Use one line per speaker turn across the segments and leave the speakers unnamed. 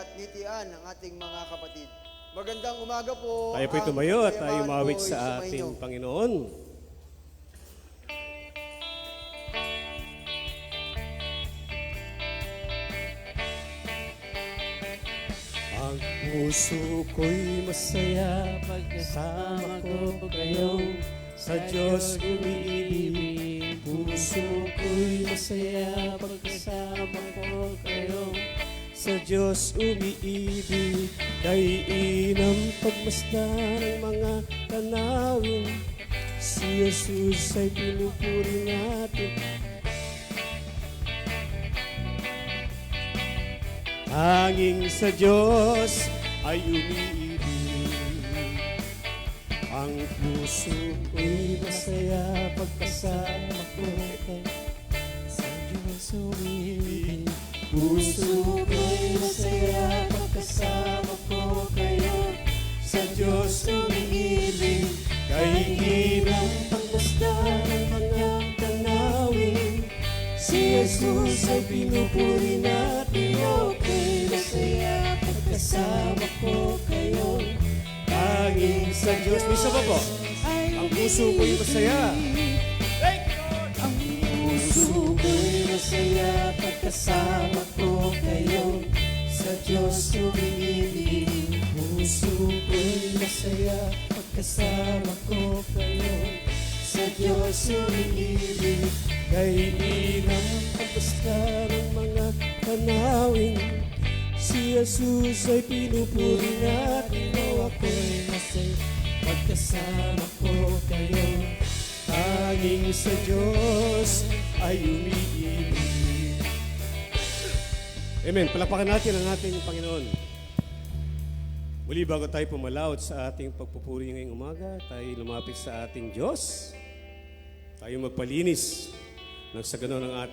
at ngitian ng ating mga kapatid. Magandang umaga po.
Tayo po'y tumayo at tayo
Kayaman
umawit
po'y
sa
sumainyo.
ating Panginoon. Ang puso ko'y masaya pagkasama ko kayo. Sa Diyos umiibig. Puso ko'y masaya pagkasama ko kayo. Sa Diyos umiibig. Kay inang pagmasdan ng mga tanawin. Si Jesus ay pinupuri natin. Hanging sa Diyos ay umiibig. Ang puso ko'y masaya pagkasama ko kayo. Sa Diyos umiibig. Puso ko'y masaya pagkasama ko kayo. Sa Diyos umiibig. Kay hirang pagmasdan ng mga tanawin. Si Jesus ay pinupuri natin. Okay, masaya pagkasama ko kayo. Tanging sa Diyos. Misa pa po. Ang puso ko'y masaya.
Ang puso ko'y masaya pagkasama ko kayo. Sa Diyos umiibig. Puso ko'y masaya pagkasama ko kayo. Sa Diyos umiibig.
Kay inang pagkasdan ng mga tanawin. Si Jesus ay pinupuri natin. O ako'y masaya pagkasama ko kayo. Tanging sa Diyos ay umiibig. Amen. Palapakan natin ang ating Panginoon. Muli bago tayo pumalaot sa ating pagpupuri ngayong umaga, tayo lumapit sa ating Diyos. Tayo magpalinis nang sa ganon ang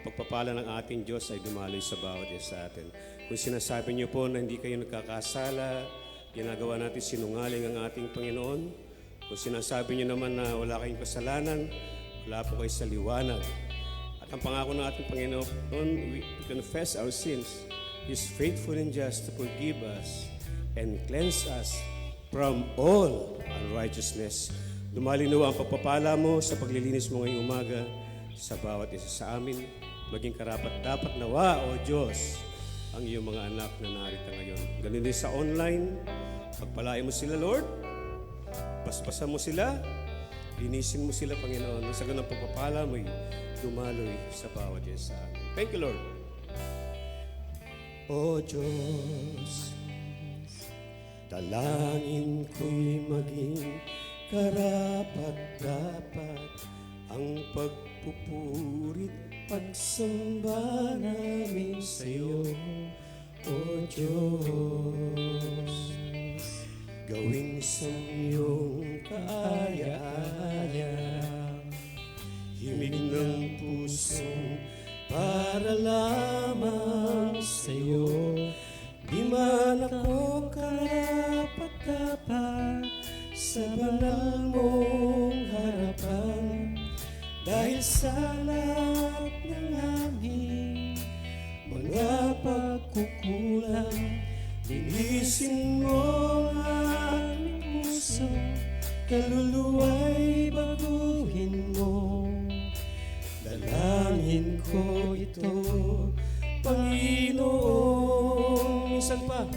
pagpapala ng ating Diyos ay dumaloy sa bawat isa sa atin. Kung sinasabi niyo po na hindi kayo nagkakasala, ginagawa natin sinungaling ang ating Panginoon. Kung sinasabi niyo naman na wala kayong kasalanan, wala po kayo sa liwanag. At ang pangako ng ating Panginoon, we confess our sins. He is faithful and just to forgive us and cleanse us from all unrighteousness. Lumalinaw ang pagpapala mo sa paglilinis mo ngayong umaga sa bawat isa sa amin. Maging karapat-dapat nawa, O Diyos, ang iyong mga anak na narito ngayon. Ganun din sa online, pagpalain mo sila, Lord. Basbasan mo sila. Linisin mo sila, Panginoon. Sa ganun pagpapala mo'y dumaloy sa bawat isa sa amin. Thank you, Lord. O Diyos, dalangin ko'y maging karapat-dapat ang pagpupurit, pagsamba namin sa iyo, O Diyos. Gawing sa iyong kaaya-aya, himig ng puso para lamang sa iyo. Di man ako karapat-dapat sa banal mong harapan, dahil sa lahat ng aming mga pagkukulang, linisin mo ang aming puso, kaluluwa'y baguhin mo. Dalangin ko ito, Panginoon. Minsan pa,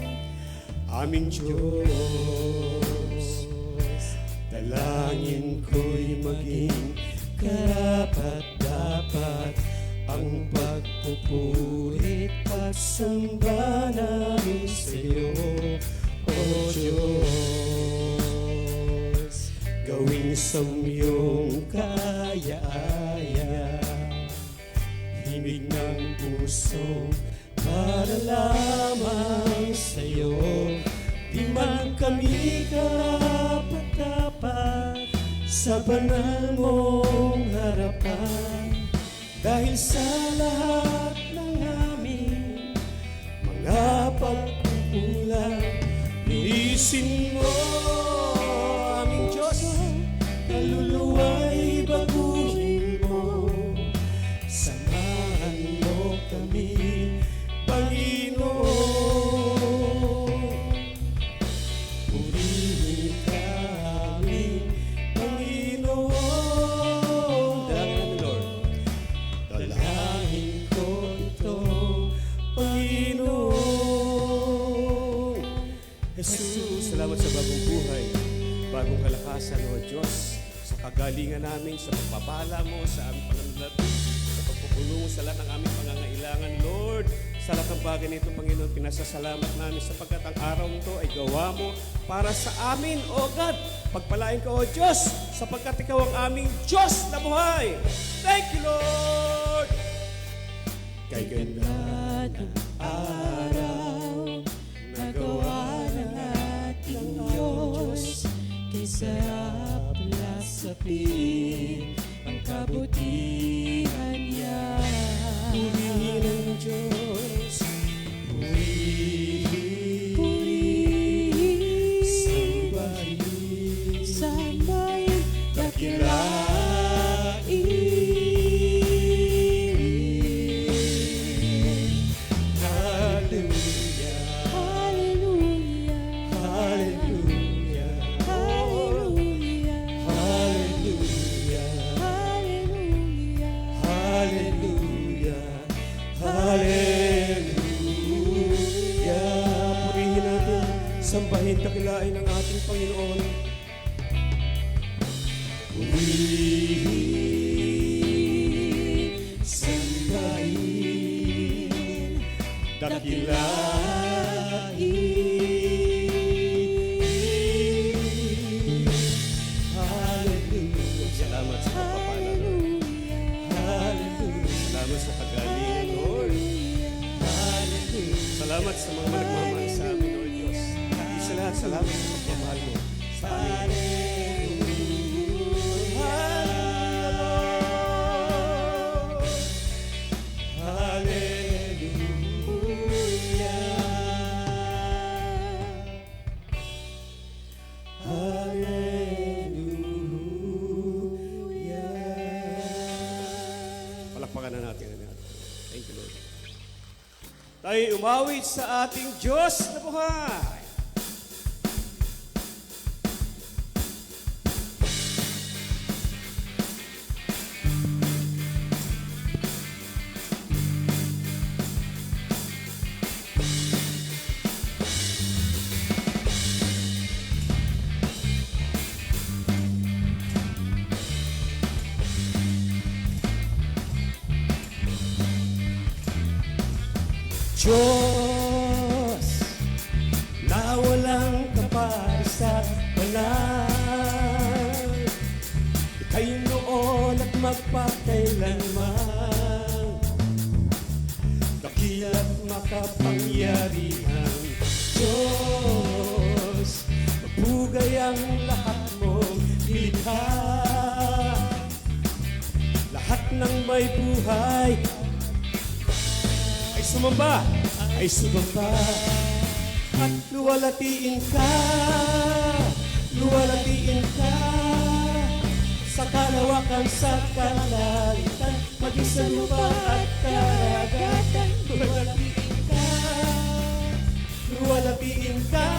aming Diyos, dalangin ko'y maging karapat-dapat ang pagpupurit at samba namin sa iyo, O Diyos. Gawing sa iyong kaaya-aya, himig ng puso para lamang sa iyo. Di man kami karapat-dapat sa banal mong harapan, dahil sa lahat ng aming mga pagkukulang, linisin mo aming Diyos, kaluluwa'y baguhin mo. Samahan mo kami, Panginoon. Panginoon. Jesus, salamat sa bagong buhay, bagong kalakasan, O Diyos, sa kagalingan namin, sa pagpapala mo, sa aming pangangalat, sa pagpupuno mo sa lahat ng aming pangangailangan, Lord. Sa lahat ng bagay nito, Panginoon, pinasasalamat namin sapagkat ang araw nito ay gawa mo para sa amin, O God. Pagpalain ka, O Diyos, sapagkat Ikaw ang aming Diyos na buhay. Thank you, Lord! Kay ganda ng
araw na gawa ng ating Diyos, kay sarap lasapin ang kabutihan niya.
purihin ang Diyos,
Purihin,
sambahin,
sambahin, dakilain.
Hallelujah,
Hallelujah,
Hallelujah,
Hallelujah,
Hallelujah,
Hallelujah.
Hallelujah, Hallelujah. Purihin natin, sambahin, dakilain ang ating Panginoon.
Purihin, sambahin, dakilain.
Hallelujah. Salamat sa pagpapala, Lord. Hallelujah. Salamat sa kagalingan, Lord. Hallelujah. Salamat sa mga nagmamahal sa amin, Lord Diyos. Isa lahat, salamat sa pagmamahal mo sa amin. Hallelujah, Lord. Palakpakan na natin. Thank you, Lord. Tayo umawit sa ating Diyos na buhay. Diyos na walang kaparisat walang Ika'y noon at magpakailanman, dakila't makapangyarihan. Diyos, mapugay ang lahat mong nilikha, lahat ng may buhay ay sumamba, at luwalatiin ka sa kalawakan, sa kalangitan, maging sa lupa at karagatan. Luwalatiin ka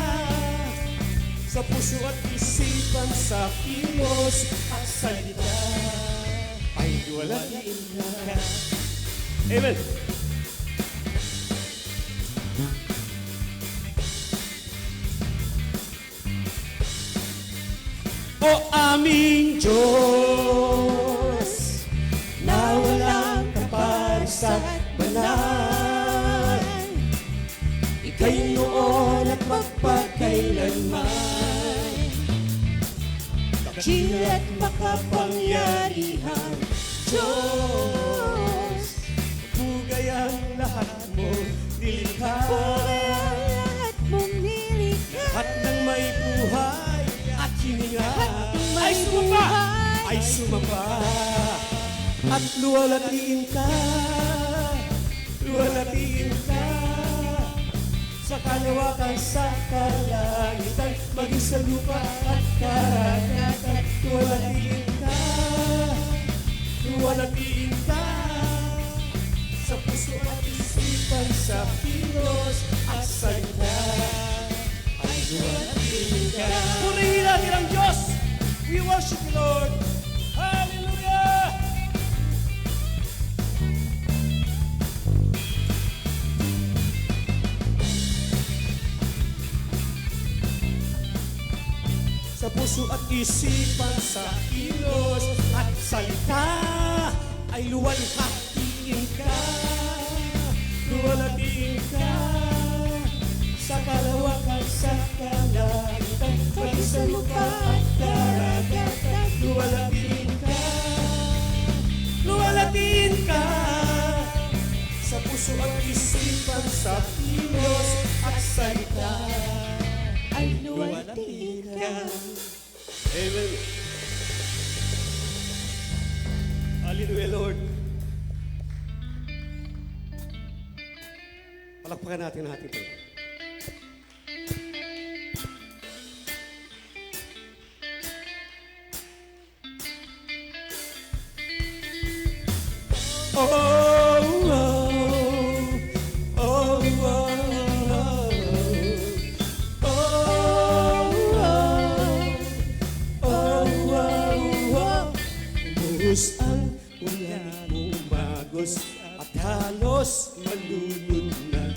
sa puso at isipan, sa kilos at salita, ay luwalatiin ka. Amen. O aming Diyos, na walang kaparisat banal, Ika'y noon at magpakailanman,
Dakila't makapangyarihan, Diyos.
pugay ang lahat mo nilikha,
Lahat mong nilikha,
lahat ng may buhay at hininga
may
ay sumamba, at luwalatiin ka sa kalawakan, sa kalangitan, maging sa lupa at karagatan. Luwalatiin ka sa puso at isipan, sa kilos at salita, ay luwalatiin ka. Purihin natin ang Diyos. We worship you, Lord. Hallelujah! puso at isipan, sa kilos at salita ay luwalhatiin ka, luwalhatiin ka sa kalawakan, sa kalangitan, pati sa lupa at karagatan. Luwalhatiin ka, luwalhatiin ka sa puso at isipan, sa kilos at salita
Ay luwalhatiin ka.
Amen. Hallelujah, Lord. Palakpakan natin ang ating Panginoon. Oh, oh, oh, oh, Buhos ang ulan, umagos at halos malulun na.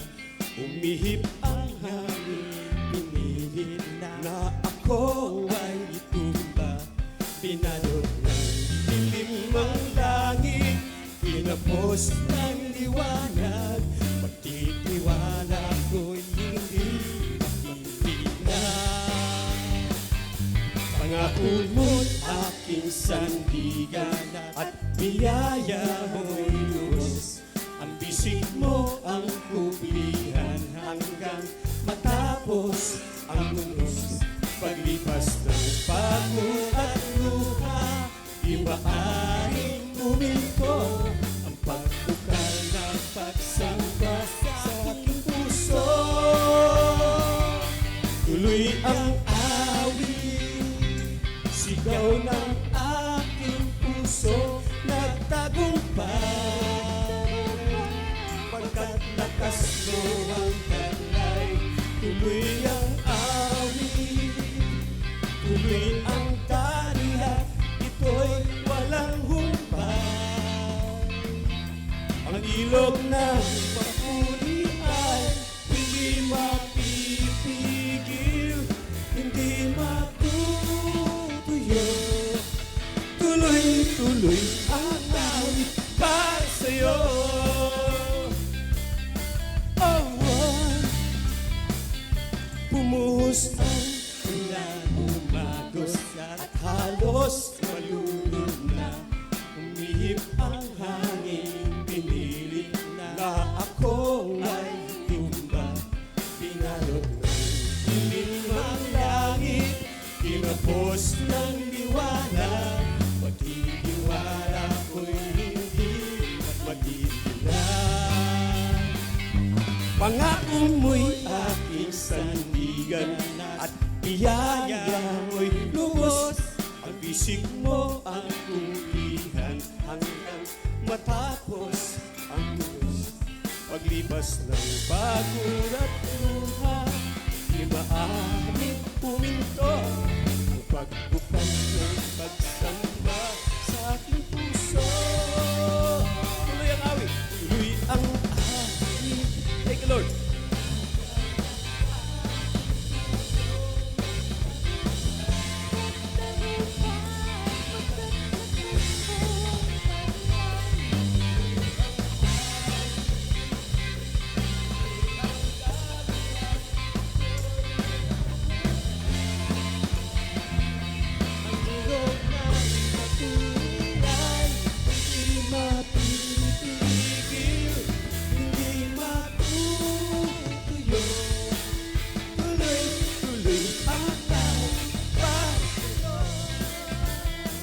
Umihip ang hangin, pinilit na ako ay itumba. Pinalot ng dilim ang langit, pinapos ng liwanag. Pagtitiwala ko'y hindi mapipilang. Pangako mo't aking sandigan at biyaya mo'y Diyos. Ang bisig mo ang kublihan hanggang matapos ang unos. Paglipas ng pagod at luha, di maaaring huminto ang pagtukal ng pagsamba sa aking puso. Tuloy ang awit, sigaw ng aking puso, nagtagumpay. Pagkat lakas mo ang talay, tuloy ang awit, tuloy ang tariya, ito'y walang humpay. Ang ilog ng papuri ay hindi mapipigil, hindi matutuyo. Tuloy-tuloy ang awit para sa'yo. Oh, oh. Bumuhos ang ulan, umagos at halos malulun na. Umihip ang hangin, pinilit na ako ay tumba. Pinalot ng dilim ang langit, kinapos ng liwanag. Pagtitiwala ko'y hindi matigilan. Pangako mo'y aking sandigan at biyaya mo'y lubos. Ang bisig mo ang kulihan hanggang matapos ang lubos. Paglipas ng pagod at luha, di maaaring huminto ang pagbukas ng pagsamba sa aking puso. Tuloy ang awit, tuloy ang awit. Thank you, Lord.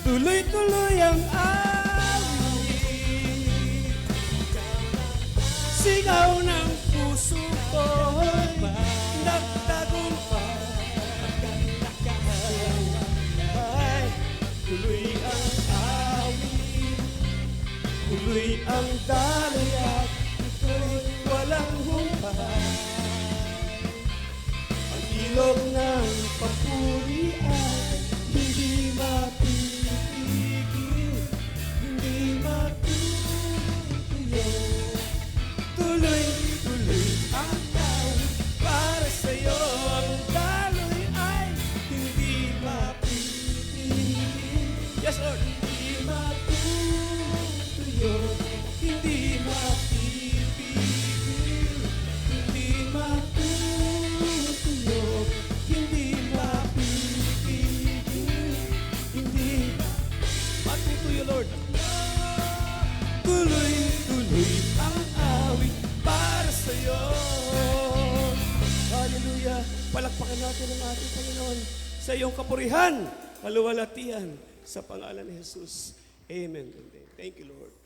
Tuloy-tuloy ang awit, sigaw ng puso ko'y nagtagumpay. Tuloy ang awit, tuloy ang dalay at ito'y walang humpay. Ang ilog ng papuri ay hindi mapipigil, hindi matutuyo. Tuloy-tuloy ang awit para sa'yo. Ang daloy ay hindi mapipigil. natin ang ating Panginoon sa iyong kapurihan, kaluwalhatian, sa pangalan ni Jesus. Amen. Thank you, Lord.